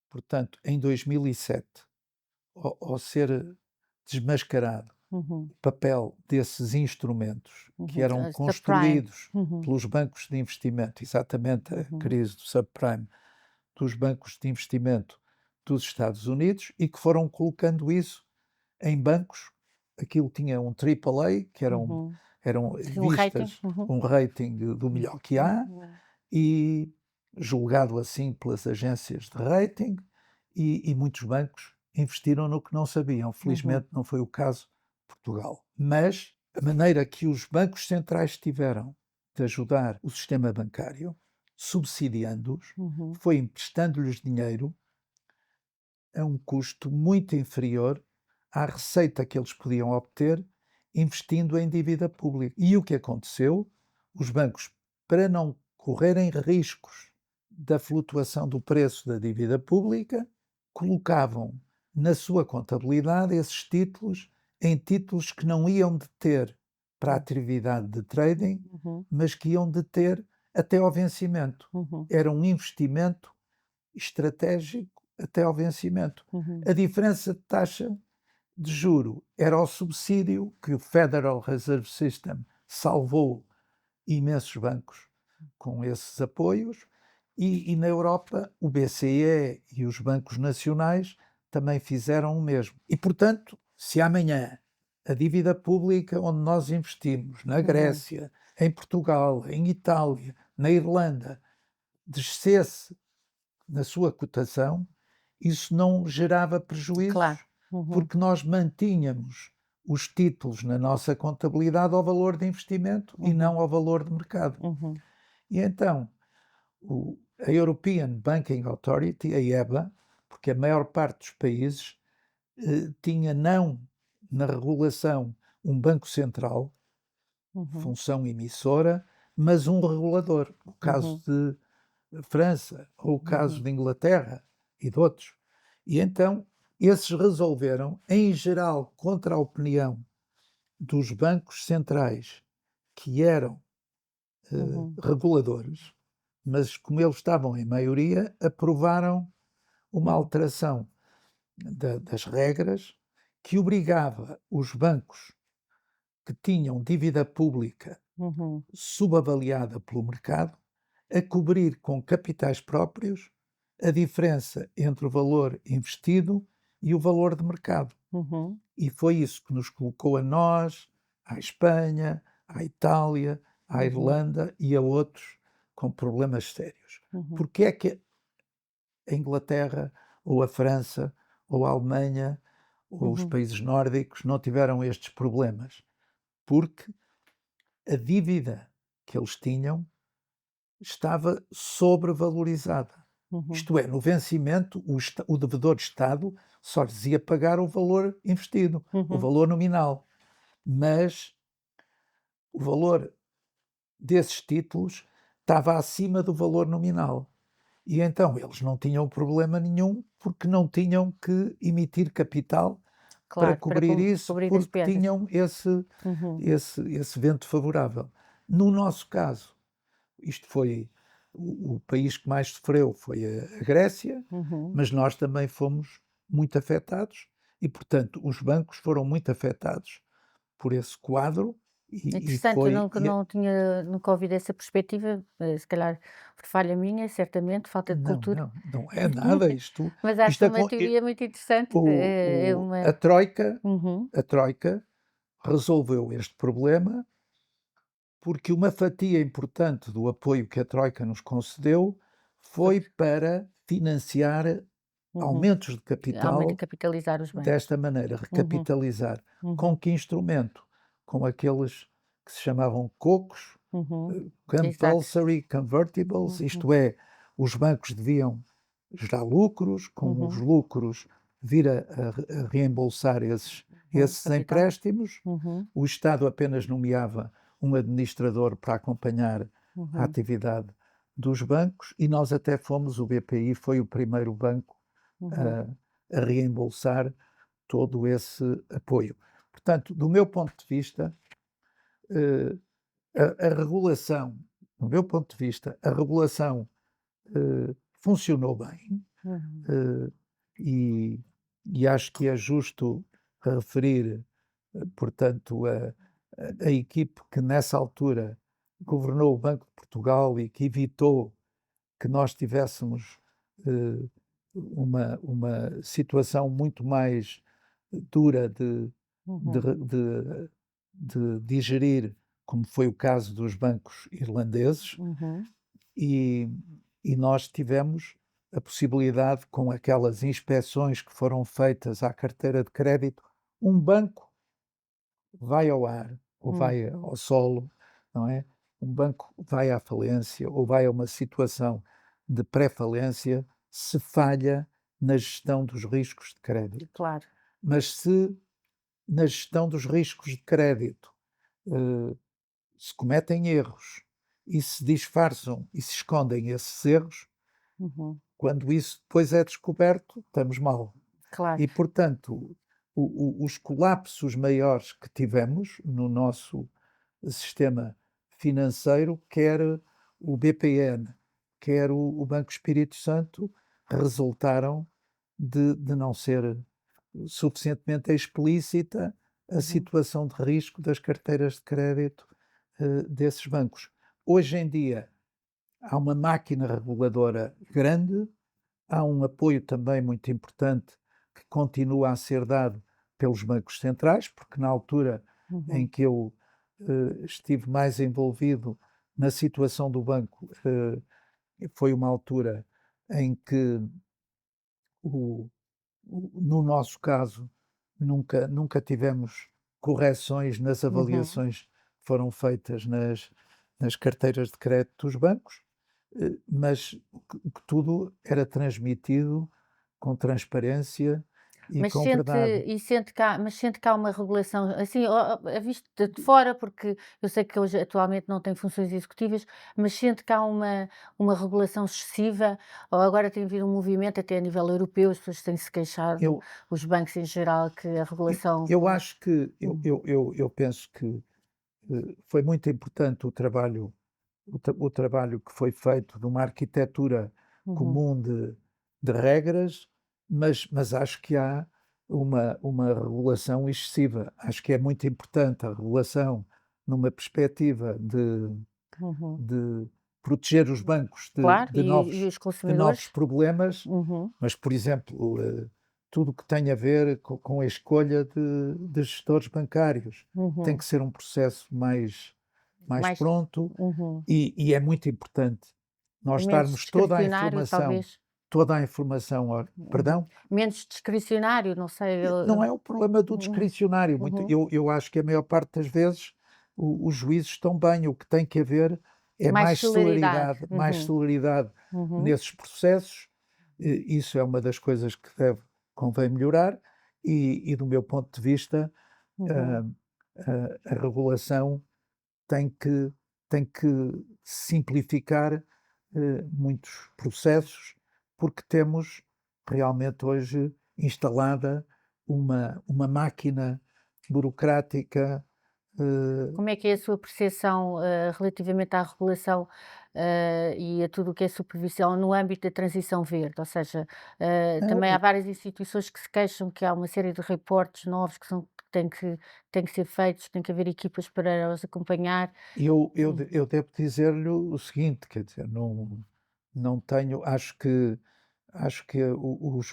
S1: portanto, em 2007, ao ser desmascarado
S2: Uhum,
S1: o papel desses instrumentos que
S2: uhum.
S1: eram
S2: Subprime.
S1: construídos
S2: Uhum,
S1: pelos bancos de investimento, exatamente a
S2: uhum,
S1: crise do subprime, dos bancos de investimento dos Estados Unidos e que foram colocando isso em bancos. Aquilo tinha um AAA, que
S2: uhum.
S1: eram
S2: Sim, um rating.
S1: vistas
S2: Uhum,
S1: um rating do melhor que há
S2: uhum,
S1: e julgado assim pelas agências de rating, e muitos bancos investiram no que não sabiam.
S2: uhum,
S1: Felizmente não foi o caso de Portugal. Mas a maneira que os bancos centrais tiveram de ajudar o sistema bancário, subsidiando-os,
S2: uhum,
S1: foi emprestando-lhes dinheiro a um custo muito inferior à receita que eles podiam obter investindo em dívida pública. E o que aconteceu? Os bancos, para não correrem riscos da flutuação do preço da dívida pública, colocavam na sua contabilidade esses títulos em títulos que não iam deter para a atividade de trading,
S2: uhum,
S1: mas que iam deter até ao vencimento.
S2: uhum,
S1: Era um investimento estratégico até ao vencimento.
S2: uhum,
S1: A diferença de taxa de juro era o subsídio que o Federal Reserve System salvou imensos bancos com esses apoios, e na Europa o BCE e os bancos nacionais também fizeram o mesmo. E, portanto, se amanhã a dívida pública onde nós investimos, na
S2: uhum.
S1: Grécia, em Portugal, em Itália, na Irlanda, descesse na sua cotação, isso não gerava
S2: Claro.
S1: prejuízos,
S2: Uhum,
S1: porque nós mantínhamos os títulos na nossa contabilidade ao valor de investimento e
S2: uhum,
S1: não ao valor de mercado.
S2: uhum,
S1: E então, a European Banking Authority, a EBA, porque a maior parte dos países tinha não na regulação um banco central,
S2: uhum,
S1: função emissora, mas um regulador. O caso
S2: uhum,
S1: de França, ou o caso
S2: uhum,
S1: de Inglaterra e de outros. E então, esses resolveram, em geral, contra a opinião dos bancos centrais, que eram
S2: uhum,
S1: reguladores, mas como eles estavam em maioria, aprovaram uma
S2: uhum,
S1: alteração das regras que obrigava os bancos que tinham dívida pública
S2: uhum,
S1: subavaliada pelo mercado a cobrir com capitais próprios a diferença entre o valor investido e o valor de mercado.
S2: uhum,
S1: E foi isso que nos colocou a nós, à Espanha, à Itália, à
S2: uhum,
S1: Irlanda e a outros com problemas sérios.
S2: uhum,
S1: Porque é que a Inglaterra, ou a França, ou a Alemanha, ou os
S2: uhum,
S1: países nórdicos não tiveram estes problemas? Porque a dívida que eles tinham estava sobrevalorizada.
S2: Uhum.
S1: Isto é, no vencimento, o devedor de Estado só lhes ia pagar o valor investido, o
S2: Uhum.
S1: valor nominal. Mas o valor desses títulos estava acima do valor nominal. E então eles não tinham problema nenhum, porque não tinham que emitir capital para
S2: Claro, para
S1: cobrir isso,
S2: cobrir as
S1: porque
S2: perdas.
S1: tinham esse,
S2: Uhum.
S1: esse, esse vento favorável. No nosso caso, isto foi o país que mais sofreu foi a Grécia,
S2: Uhum.
S1: mas nós também fomos muito afetados e, portanto, os bancos foram muito afetados por esse quadro e
S2: Interessante, eu
S1: foi.
S2: nunca não tinha nunca ouvido essa perspectiva, se calhar por falha minha, certamente, falta de
S1: Não,
S2: cultura.
S1: não, não é nada isto.
S2: Mas
S1: Isto
S2: acho
S1: é
S2: uma teoria muito interessante, é
S1: a
S2: uma
S1: Troika,
S2: uhum,
S1: a Troika resolveu este problema porque uma fatia importante do apoio que a Troika nos concedeu
S2: foi
S1: foi para financiar
S2: uhum,
S1: aumentos de
S2: aumenta
S1: capital
S2: capitalizar os bancos.
S1: desta maneira,
S2: Uhum,
S1: recapitalizar. Com
S2: uhum,
S1: que instrumento? Com aqueles que se chamavam COCos,
S2: uhum, exato.
S1: Compulsory Convertibles,
S2: Uhum,
S1: isto é, os bancos deviam gerar lucros, com os
S2: uhum,
S1: lucros vir a reembolsar esses
S2: capital.
S1: empréstimos.
S2: Uhum,
S1: O Estado apenas nomeava um administrador para acompanhar a
S2: uhum,
S1: atividade dos bancos e nós até fomos, o BPI foi o primeiro banco
S2: uhum,
S1: a, a reembolsar todo esse apoio. Portanto, do meu ponto de vista, eh, a regulação, do meu ponto de vista, a regulação funcionou bem
S2: uhum,
S1: eh, e, e acho que é justo referir, portanto, a equipe que nessa altura governou o Banco de Portugal e que evitou que nós tivéssemos eh, uma situação muito mais dura de,
S2: uhum,
S1: re- de, de digerir, como foi o caso dos bancos irlandeses,
S2: uhum,
S1: e, e nós tivemos a possibilidade, com aquelas inspeções que foram feitas à carteira de crédito, um banco vai ao ar ou
S2: uhum,
S1: vai ao solo, não é? Um banco vai à falência ou vai a uma situação de pré-falência se falha na gestão dos riscos de crédito.
S2: claro.
S1: Mas se na gestão dos riscos de crédito eh, se cometem erros e se disfarçam e se escondem esses erros,
S2: Uhum,
S1: quando isso depois é descoberto, estamos mal.
S2: claro.
S1: E, portanto, os colapsos maiores que tivemos no nosso sistema financeiro, quer o BPN, quer o Banco Espírito Santo, resultaram de não ser suficientemente explícita a
S2: Uhum,
S1: situação de risco das carteiras de crédito desses bancos. Hoje em dia há uma máquina reguladora grande, há um apoio também muito importante que continua a ser dado pelos bancos centrais, porque na altura em
S2: uhum,
S1: que eu estive mais envolvido na situação do banco, foi uma altura em que o no nosso caso, nunca tivemos correções nas
S2: uhum.
S1: avaliações que foram feitas nas carteiras de crédito dos bancos, mas que tudo era transmitido com transparência e
S2: Mas
S1: com
S2: sente
S1: verdade.
S2: sente cá uma regulação, assim, visto de fora, porque eu sei que hoje atualmente não tem funções executivas, mas sente cá uma regulação excessiva, ou agora tem havido um movimento até a nível europeu, as pessoas têm-se queixado,
S1: Eu
S2: os bancos em geral, que a regulação
S1: eu acho que
S2: uhum,
S1: eu penso que, foi muito importante o trabalho que foi feito de uma arquitetura
S2: uhum,
S1: comum de regras, mas acho que há uma regulação excessiva. Acho que é muito importante a regulação numa perspectiva
S2: uhum.
S1: de proteger os bancos
S2: Claro, e os
S1: de novos
S2: consumidores?
S1: problemas,
S2: Uhum,
S1: mas, por exemplo, tudo o que tem a ver com a escolha de gestores bancários tem
S2: uhum.
S1: que ser um processo mais
S2: Mais
S1: pronto,
S2: uhum.
S1: e é muito importante
S2: E
S1: nós
S2: menos
S1: darmos
S2: discricionário, talvez?
S1: toda a informação ao
S2: Uhum.
S1: perdão?
S2: Menos discricionário, não sei, eu
S1: Não é o problema do
S2: uhum,
S1: discricionário, muito
S2: uhum,
S1: eu acho que a maior parte das vezes os juízes estão bem, o que tem que haver é
S2: Mais celeridade.
S1: mais celeridade
S2: Uhum,
S1: nesses processos. Isso é uma das coisas que convém melhorar e do meu ponto de vista,
S2: uhum.
S1: ah, a regulação tem que tem que simplificar, muitos processos, porque temos realmente hoje instalada uma máquina burocrática, eh,
S2: Como é que é a sua percepção, relativamente à regulação, e a tudo o que é supervisão no âmbito da transição verde? Ou seja, também há várias instituições que se queixam que há uma série de reportes novos que têm que ser feitos, tem que haver equipas para os acompanhar. Hum,
S1: eu devo dizer-lhe o seguinte, quer dizer, não tenho acho que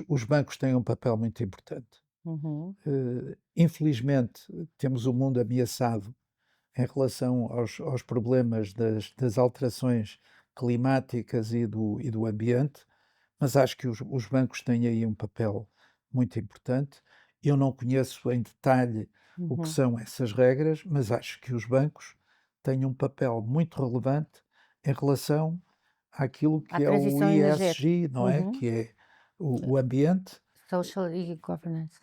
S1: os bancos têm um papel muito importante.
S2: uhum,
S1: Infelizmente, temos o mundo ameaçado em relação aos problemas das alterações climáticas e do ambiente, mas acho que os bancos têm aí um papel muito importante. Eu não conheço em detalhe o que
S2: uhum.
S1: são essas regras, mas acho que os bancos têm um papel muito relevante em relação àquilo
S2: À
S1: que é o
S2: transição energética.
S1: ESG, não é?
S2: Uhum.
S1: Que é o ambiente,
S2: Social e governance.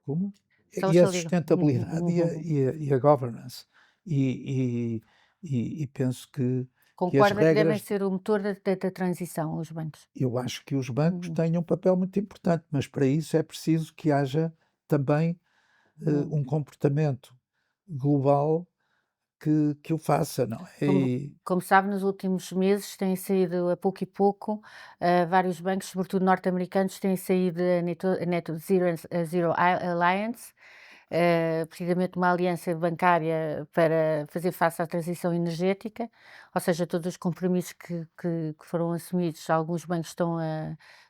S1: como? E a
S2: Social e
S1: sustentabilidade e a governance. E e penso que as
S2: concorda que devem
S1: regras
S2: ser o motor da transição, os bancos?
S1: eu acho que os bancos
S2: Uhum,
S1: têm um papel muito importante, mas para isso é preciso que haja também,
S2: uhum.
S1: um comportamento global que o faça, não é?
S2: Como como sabe, nos últimos meses têm saído a pouco e pouco, vários bancos, sobretudo norte-americanos, têm saído a Net Zero Alliance, precisamente uma aliança bancária para fazer face à transição energética, ou seja, todos os compromissos que foram assumidos, alguns bancos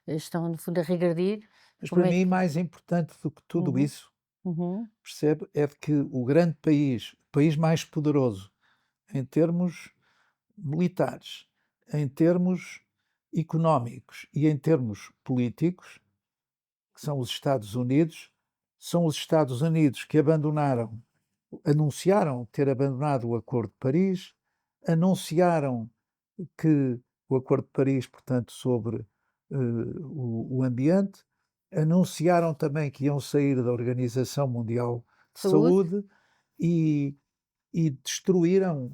S2: estão, no fundo, a regredir.
S1: Mas
S2: Como
S1: para
S2: é
S1: mim
S2: que
S1: mais importante do que tudo
S2: uhum,
S1: isso,
S2: uhum,
S1: percebe, é de que o grande país, o país mais poderoso em termos militares, em termos económicos e em termos políticos, que são os Estados Unidos que anunciaram ter abandonado o Acordo de Paris, anunciaram que o Acordo de Paris, portanto, sobre o ambiente, anunciaram também que iam sair da Organização Mundial de
S2: saúde,
S1: Saúde e, e destruíram,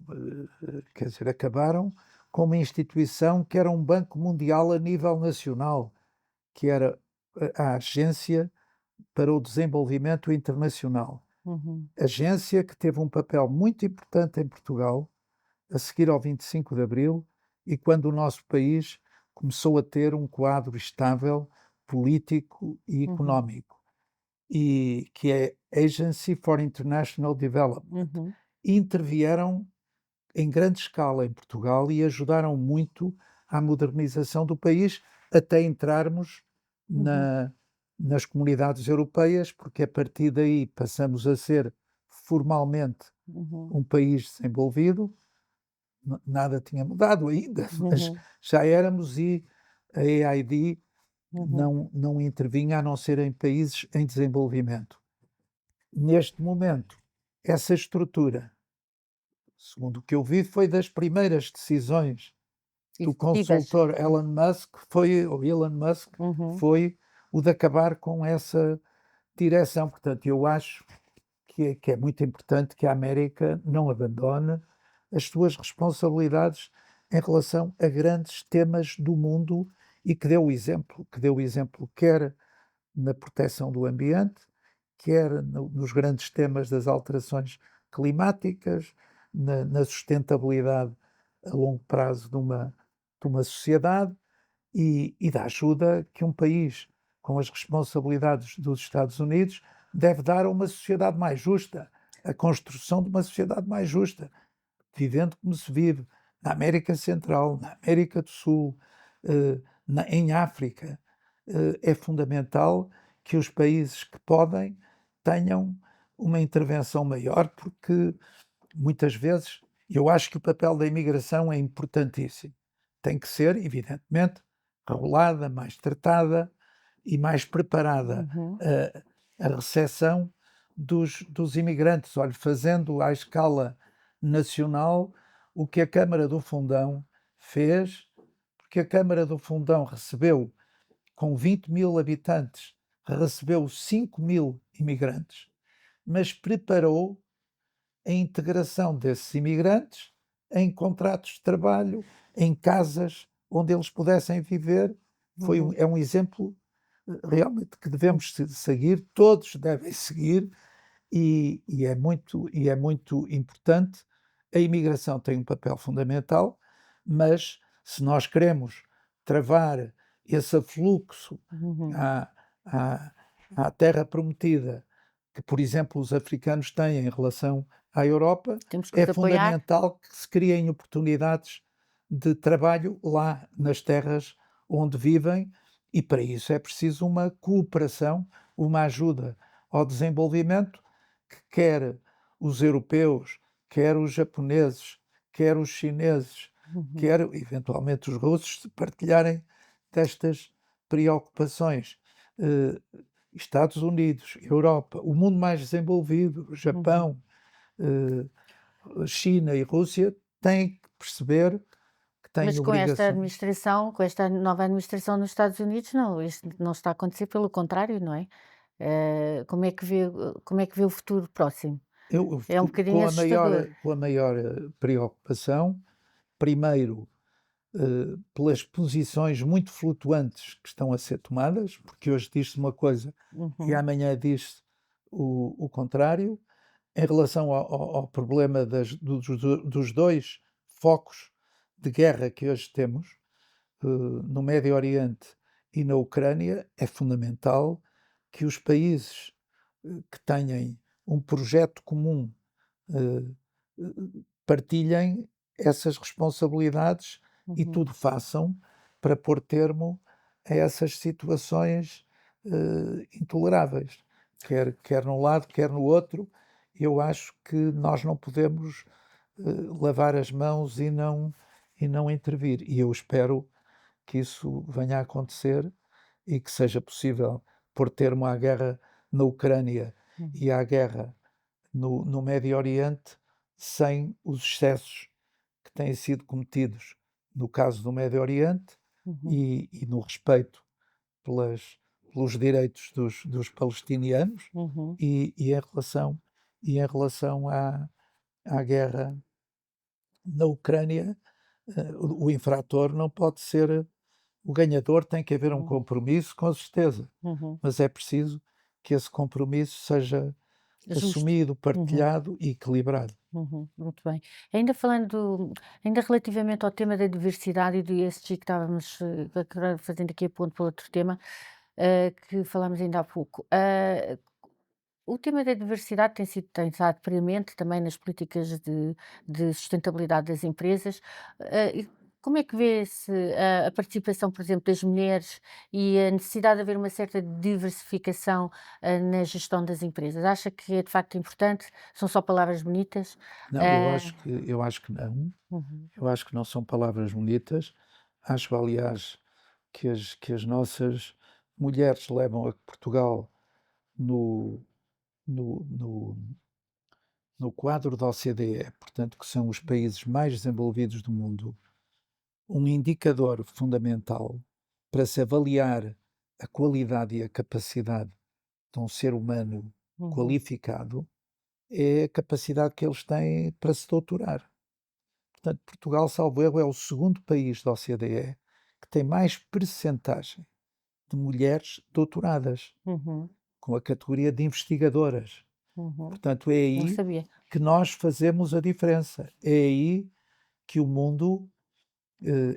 S1: quer dizer, acabaram com uma instituição que era um banco mundial a nível nacional, que era a Agência para o Desenvolvimento Internacional.
S2: uhum,
S1: Agência que teve um papel muito importante em Portugal, a seguir ao 25 de Abril, e quando o nosso país começou a ter um quadro estável político e
S2: uhum,
S1: económico, e que é Agency for International Development.
S2: uhum,
S1: Intervieram em grande escala em Portugal e ajudaram muito à modernização do país até entrarmos
S2: uhum,
S1: na nas comunidades europeias, porque a partir daí passamos a ser formalmente
S2: uhum,
S1: um país desenvolvido, nada tinha mudado ainda, mas
S2: uhum,
S1: já éramos e a EID
S2: uhum.
S1: não intervinha a não ser em países em desenvolvimento. Neste momento, essa estrutura, segundo o que eu vi, foi das primeiras decisões do
S2: Executivas.
S1: consultor Elon Musk,
S2: Uhum,
S1: foi o de acabar com essa direção. Portanto, eu acho que é muito importante que a América não abandone as suas responsabilidades em relação a grandes temas do mundo e que deu o exemplo quer na proteção do ambiente, quer nos grandes temas das alterações climáticas, na sustentabilidade a longo prazo de uma sociedade e da ajuda que um país com as responsabilidades dos Estados Unidos deve dar a uma sociedade mais justa, a construção de uma sociedade mais justa, vivendo como se vive na América Central, na América do Sul, em África. É fundamental que os países que podem tenham uma intervenção maior, porque muitas vezes eu acho que o papel da imigração é importantíssimo. Tem que ser, evidentemente, regulada, mais tratada e mais preparada
S2: uhum,
S1: a recepção dos imigrantes, olha, fazendo à escala nacional o que a Câmara do Fundão fez, porque a Câmara do Fundão recebeu, com 20.000 habitantes, recebeu 5.000 imigrantes, mas preparou a integração desses imigrantes em contratos de trabalho, em casas onde eles pudessem viver.
S2: Uhum.
S1: É um exemplo realmente que devemos seguir, todos devem seguir, e é muito importante. A imigração tem um papel fundamental, mas se nós queremos travar esse afluxo
S2: Uhum.
S1: à, à, à terra prometida, que, por exemplo, os africanos têm em relação à Europa,
S2: Temos que
S1: é
S2: os apoiar.
S1: fundamental que se criem oportunidades de trabalho lá nas terras onde vivem, e para isso é preciso uma cooperação, uma ajuda ao desenvolvimento que quer os europeus, quer os japoneses, quer os chineses,
S2: Uhum.
S1: quer eventualmente os russos se partilharem destas preocupações. Eh, Estados Unidos, Europa, o mundo mais desenvolvido,
S2: Uhum.
S1: Japão, China e Rússia têm que perceber que têm
S2: Mas
S1: obrigações.
S2: com esta nova administração nos Estados Unidos, não, isto não está a acontecer, pelo contrário, não é? Como é que vê o futuro próximo?
S1: Eu
S2: É um bocadinho assustador.
S1: com a maior preocupação, primeiro, pelas posições muito flutuantes que estão a ser tomadas, porque hoje diz-se uma coisa e
S2: Uhum.
S1: amanhã diz-se o contrário, em relação ao problema dos dois focos de guerra que hoje temos, no Médio Oriente e na Ucrânia. É fundamental que os países que tenham um projeto comum eh, partilhem essas responsabilidades e
S2: Uhum.
S1: tudo façam para pôr termo a essas situações intoleráveis, quer num lado, quer no outro. Eu acho que nós não podemos lavar as mãos e não intervir. E eu espero que isso venha a acontecer e que seja possível pôr termo à guerra na Ucrânia
S2: Uhum.
S1: e à guerra no Médio Oriente sem os excessos que têm sido cometidos no caso do Médio Oriente
S2: Uhum.
S1: e no respeito pelos direitos dos palestinianos
S2: Uhum.
S1: e em relação à guerra na Ucrânia. O infrator não pode ser o ganhador, tem que haver um
S2: Uhum.
S1: compromisso, com certeza,
S2: Uhum.
S1: mas é preciso que esse compromisso seja
S2: Justo.
S1: assumido,
S2: Uhum.
S1: partilhado e equilibrado.
S2: Uhum, muito bem. Ainda ainda relativamente ao tema da diversidade e do ESG que estávamos, agora fazendo aqui a ponto para outro tema, que falámos ainda há pouco. O tema da diversidade tem estado premente também nas políticas de sustentabilidade das empresas. E como é que vê-se a participação, por exemplo, das mulheres e a necessidade de haver uma certa diversificação, na gestão das empresas? Acha que é de facto importante? São só palavras bonitas?
S1: Não,
S2: Ah,
S1: eu acho que não.
S2: uhum,
S1: Eu acho que não são palavras bonitas. Acho, aliás, que as nossas mulheres levam a que Portugal, no, no, no, no quadro da OCDE, portanto, que são os países mais desenvolvidos do mundo, um indicador fundamental para se avaliar a qualidade e a capacidade de um ser humano
S2: uhum,
S1: qualificado é a capacidade que eles têm para se doutorar. Portanto, Portugal, salvo erro, é o segundo país da OCDE que tem mais percentagem de mulheres doutoradas,
S2: uhum,
S1: com a categoria de investigadoras.
S2: uhum.
S1: Portanto, é
S2: Não
S1: aí
S2: sabia.
S1: que nós fazemos a diferença. É aí que o mundo,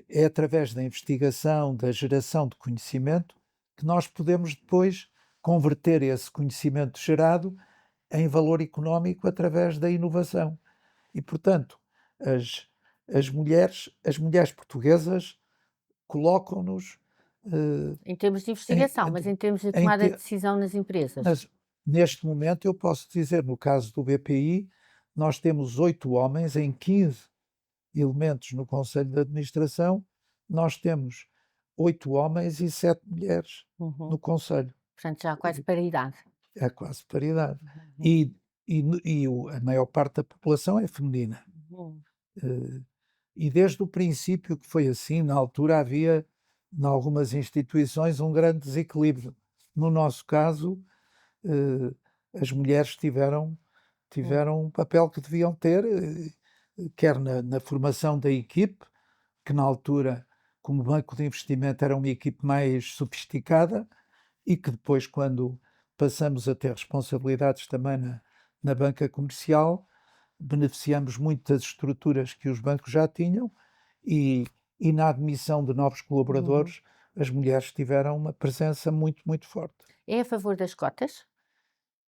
S1: é através da investigação, da geração de conhecimento, que nós podemos depois converter esse conhecimento gerado em valor económico através da inovação. E, portanto, as, as mulheres portuguesas colocam-nos
S2: Em termos de
S1: em,
S2: investigação, mas em termos de
S1: em
S2: tomada de
S1: te-
S2: decisão nas empresas?
S1: nas- neste momento, eu posso dizer, no caso do BPI, nós temos 8 homens em 15 elementos no Conselho de Administração, nós temos 8 homens e 7 mulheres
S2: Uhum.
S1: no Conselho.
S2: Portanto, já há quase paridade.
S1: É quase paridade.
S2: Uhum.
S1: E a maior parte da população é feminina.
S2: Uhum.
S1: E desde o princípio que foi assim, na altura havia, em algumas instituições, um grande desequilíbrio. No nosso caso, eh, as mulheres
S2: Hum,
S1: tiveram um papel que deviam ter, quer na formação da equipe, que na altura, como banco de investimento, era uma equipe mais sofisticada, e que depois, quando passamos a ter responsabilidades também na banca comercial, beneficiamos muito das estruturas que os bancos já tinham e, e na admissão de novos
S2: uhum.
S1: colaboradores, as mulheres tiveram uma presença muito, muito forte.
S2: É a favor das cotas?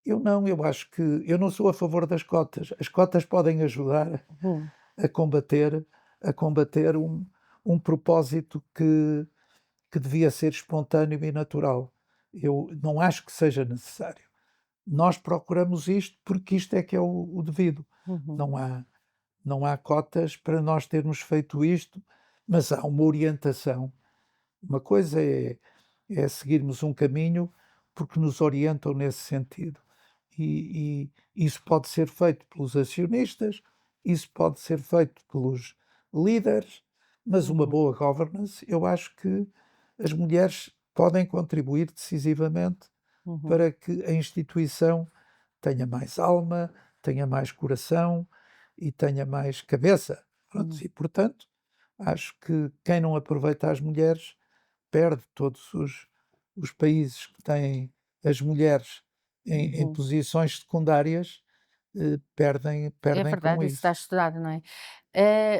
S1: Eu não, eu acho que eu não sou a favor das cotas. As cotas podem ajudar
S2: Uhum,
S1: a combater, um propósito que devia ser espontâneo e natural. Eu não acho que seja necessário. Nós procuramos isto porque isto é que é o devido.
S2: uhum,
S1: Não há, não há cotas para nós termos feito isto, mas há uma orientação. Uma coisa é seguirmos um caminho porque nos orientam nesse sentido. E isso pode ser feito pelos acionistas, isso pode ser feito pelos líderes, mas uma
S2: uhum,
S1: boa governance, eu acho que as mulheres podem contribuir decisivamente
S2: uhum,
S1: para que a instituição tenha mais alma, tenha mais coração e tenha mais cabeça. Pronto,
S2: uhum,
S1: e portanto, acho que quem não aproveita as mulheres perde todos os países que têm as mulheres em
S2: uhum.
S1: posições secundárias, perdem,
S2: É
S1: perdem com
S2: verdade, isso está
S1: isso.
S2: estudado, não é?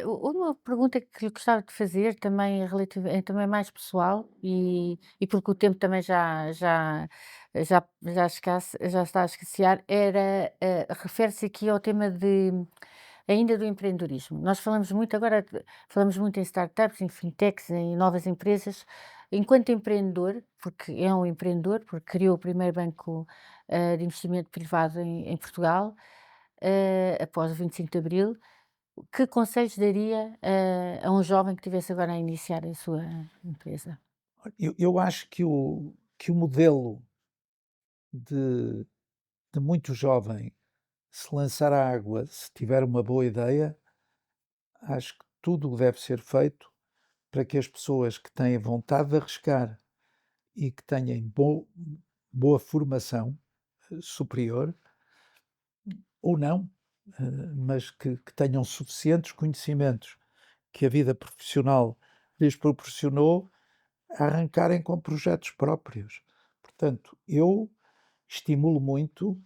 S2: Uma pergunta que lhe gostava de fazer também é também mais pessoal e porque o tempo também já está a escassear, refere-se aqui ao tema de ainda do empreendedorismo. Nós falamos muito em startups, em fintechs, em novas empresas. Enquanto empreendedor, porque é um empreendedor, porque criou o primeiro banco, de investimento privado em Portugal, após o 25 de Abril, que conselhos daria, a um jovem que estivesse agora a iniciar a sua empresa?
S1: Eu acho que o modelo de, de muito jovem se lançar à água, se tiver uma boa ideia, acho que tudo deve ser feito para que as pessoas que têm vontade de arriscar e que tenham boa formação superior, ou não, mas que tenham suficientes conhecimentos que a vida profissional lhes proporcionou a arrancarem com projetos próprios. Portanto, eu estimulo muito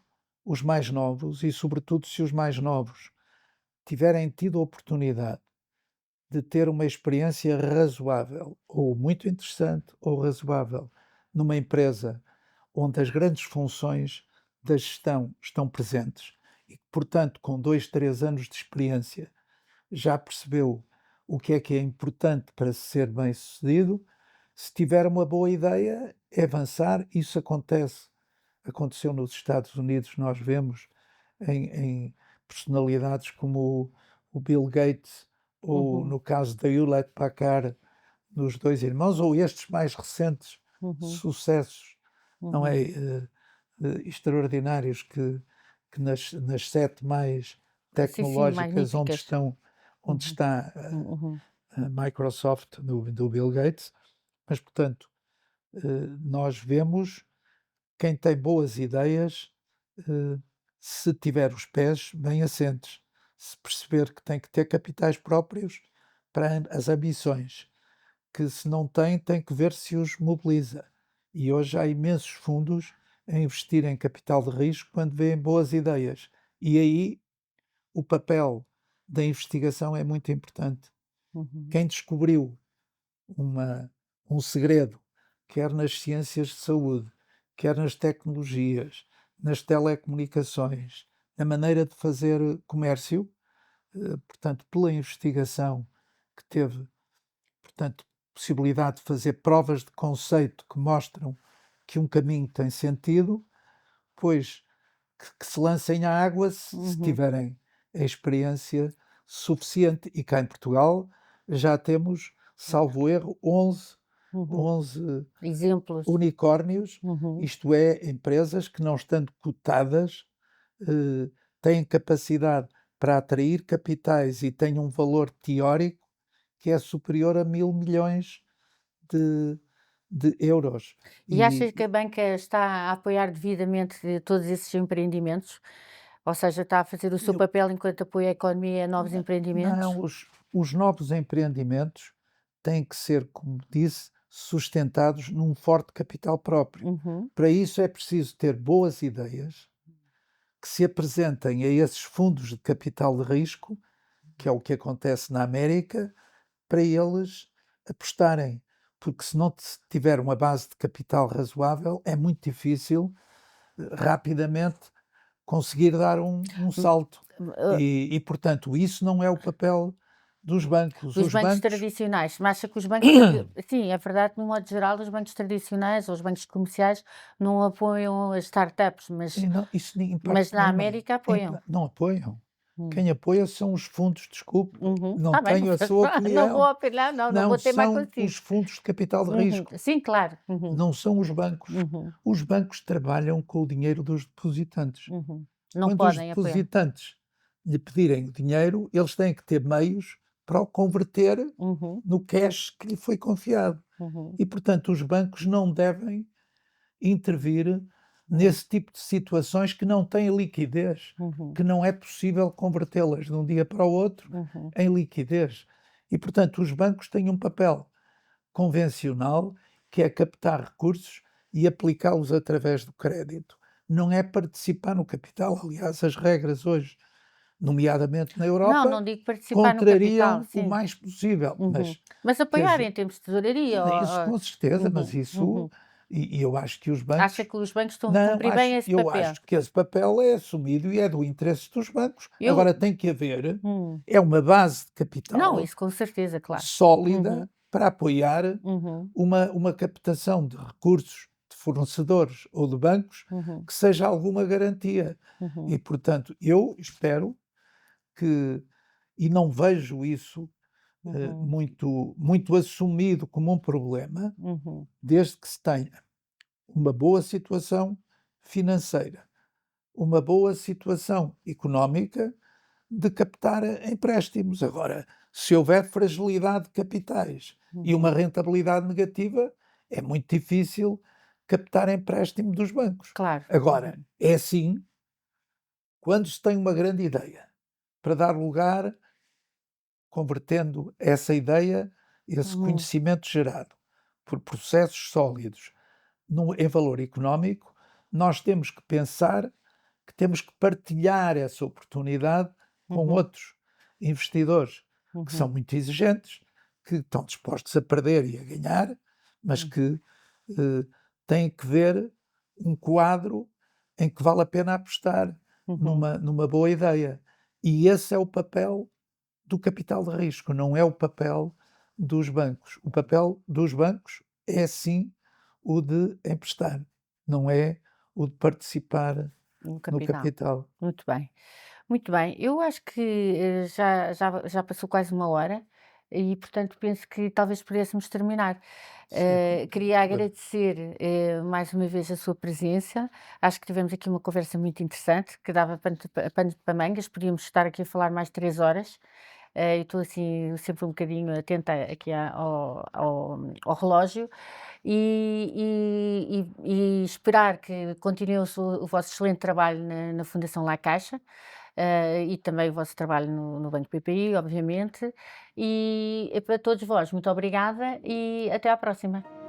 S1: os mais novos e, sobretudo, se os mais novos tiverem tido a oportunidade de ter uma experiência razoável, ou muito interessante, ou razoável, numa empresa onde as grandes funções da gestão estão presentes e que, portanto, com 2, 3 anos de experiência, já percebeu o que é importante para ser bem-sucedido. Se tiver uma boa ideia, é avançar. Isso aconteceu nos Estados Unidos, nós vemos em personalidades como o Bill Gates, ou
S2: Uhum,
S1: no caso da Hewlett Packard, dos 2 irmãos, ou estes mais recentes
S2: uhum,
S1: sucessos, não
S2: uhum.
S1: é, extraordinários que nas 7 mais
S2: Sim, sim,
S1: tecnológicas
S2: magníficas.
S1: onde
S2: Uhum,
S1: está
S2: uhum,
S1: a Microsoft do Bill Gates, mas portanto, nós vemos quem tem boas ideias, eh, se tiver os pés bem assentes, se perceber que tem que ter capitais próprios para as ambições, que se não tem, tem que ver se os mobiliza. E hoje há imensos fundos a investir em capital de risco quando vêem boas ideias. E aí o papel da investigação é muito importante.
S2: uhum.
S1: Quem descobriu uma, um segredo, quer nas ciências de saúde, quer nas tecnologias, nas telecomunicações, na maneira de fazer comércio, portanto, pela investigação que teve, portanto, possibilidade de fazer provas de conceito que mostram que um caminho tem sentido, pois que se lancem à água se
S2: Uhum,
S1: tiverem a experiência suficiente. E cá em Portugal já temos, salvo erro, 11,
S2: uhum.
S1: 11
S2: Exemplos.
S1: unicórnios,
S2: Uhum,
S1: isto é, empresas que não estando cotadas, têm capacidade para atrair capitais e têm um valor teórico que é superior a 1.000 milhões de, de euros.
S2: E achas que
S1: E
S2: a banca está a apoiar devidamente todos esses empreendimentos? Ou seja, está a fazer o seu
S1: eu,
S2: papel enquanto apoia a economia a novos empreendimentos?
S1: não, os novos empreendimentos têm que ser, como disse, sustentados num forte capital próprio.
S2: Uhum,
S1: Para isso é preciso ter boas ideias que se apresentem a esses fundos de capital de risco, que é o que acontece na América, para eles apostarem. Porque se não tiver uma base de capital razoável, é muito difícil rapidamente conseguir dar um
S2: hum,
S1: salto.
S2: hã,
S1: Portanto, isso não é o papel dos bancos.
S2: dos
S1: Os
S2: bancos
S1: bancos
S2: tradicionais, mas acha que os bancos sim, é verdade que no modo geral os bancos tradicionais ou os bancos comerciais não apoiam as startups,
S1: e não, isso em parte
S2: mas na
S1: nenhuma.
S2: América apoiam.
S1: Não apoiam.
S2: Hum.
S1: Quem apoia são os fundos, desculpe,
S2: Uhum.
S1: não
S2: Está bem, não
S1: tenho a
S2: faz
S1: sua
S2: mal, não vou
S1: opinião.
S2: opinar, não
S1: Não
S2: vou teimar
S1: são os
S2: consigo.
S1: fundos de capital de
S2: Uhum.
S1: risco,
S2: Sim, claro. Uhum,
S1: não são os bancos.
S2: uhum,
S1: Os bancos trabalham com o dinheiro dos depositantes.
S2: uhum. Não
S1: Quando os
S2: podem apoiar.
S1: depositantes lhe pedirem o dinheiro, eles têm que ter meios para o converter
S2: Uhum,
S1: no cash que lhe foi confiado.
S2: uhum,
S1: E, portanto, os bancos não devem intervir
S2: uhum,
S1: nesse tipo de situações que não têm liquidez,
S2: uhum,
S1: que não é possível convertê-las de um dia para o outro
S2: uhum.
S1: em liquidez. E, portanto, os bancos têm um papel convencional, que é captar recursos e aplicá-los através do crédito. Não é participar no capital. Aliás, as regras hoje, nomeadamente na
S2: Não,
S1: Europa,
S2: não digo participar no capital,
S1: contrariam o
S2: sim.
S1: mais possível.
S2: Uhum.
S1: Mas,
S2: Mas
S1: quer
S2: apoiar
S1: dizer,
S2: em termos de tesouraria
S1: isso com certeza, mas
S2: uhum,
S1: isso,
S2: uhum.
S1: e eu acho que os
S2: Acha
S1: bancos,
S2: que os bancos estão a
S1: não,
S2: cumprir bem esse
S1: eu
S2: papel?
S1: acho que esse papel é assumido e é do interesse dos bancos.
S2: Eu
S1: Agora tem que haver,
S2: hum.
S1: é uma base de
S2: Não,
S1: capital
S2: isso com certeza, claro. Uhum,
S1: sólida para apoiar
S2: uhum,
S1: uma captação de recursos de fornecedores ou de bancos
S2: uhum,
S1: que seja alguma garantia. E,
S2: uhum,
S1: portanto, eu espero que, e não vejo isso
S2: uhum,
S1: muito assumido como um problema,
S2: uhum,
S1: desde que se tenha uma boa situação financeira, uma boa situação económica de captar empréstimos. Agora, se houver fragilidade de capitais e uma
S2: uhum.
S1: rentabilidade negativa, é muito difícil captar empréstimo dos bancos.
S2: Claro.
S1: Agora,
S2: Uhum,
S1: é assim, quando se tem uma grande ideia para dar lugar, convertendo essa ideia, esse
S2: uhum,
S1: conhecimento gerado por processos sólidos em valor económico, nós temos que pensar que temos que partilhar essa oportunidade com
S2: uhum,
S1: outros investidores que são
S2: uhum,
S1: muito exigentes, que estão dispostos a perder e a ganhar, mas
S2: uhum,
S1: que têm que ver um quadro em que vale a pena apostar
S2: uhum.
S1: numa boa ideia. E esse é o papel do capital de risco, não é o papel dos bancos. O papel dos bancos é sim o de emprestar, não é o de participar
S2: No
S1: no
S2: capital.
S1: capital.
S2: Muito bem. Muito bem. Eu acho que, já passou quase uma hora e, portanto, penso que talvez pudéssemos terminar.
S1: Sim,
S2: Queria
S1: podemos.
S2: agradecer, mais uma vez a sua presença. Acho que tivemos aqui uma conversa muito interessante, que dava pano para mangas. Podíamos estar aqui a falar mais 3 horas. Eu estou, assim, sempre um bocadinho atenta aqui ao relógio e esperar que continue o vosso excelente trabalho na Fundação La Caixa, e também o vosso trabalho no Banco PPI, obviamente. E para todos vós, muito obrigada e até à próxima.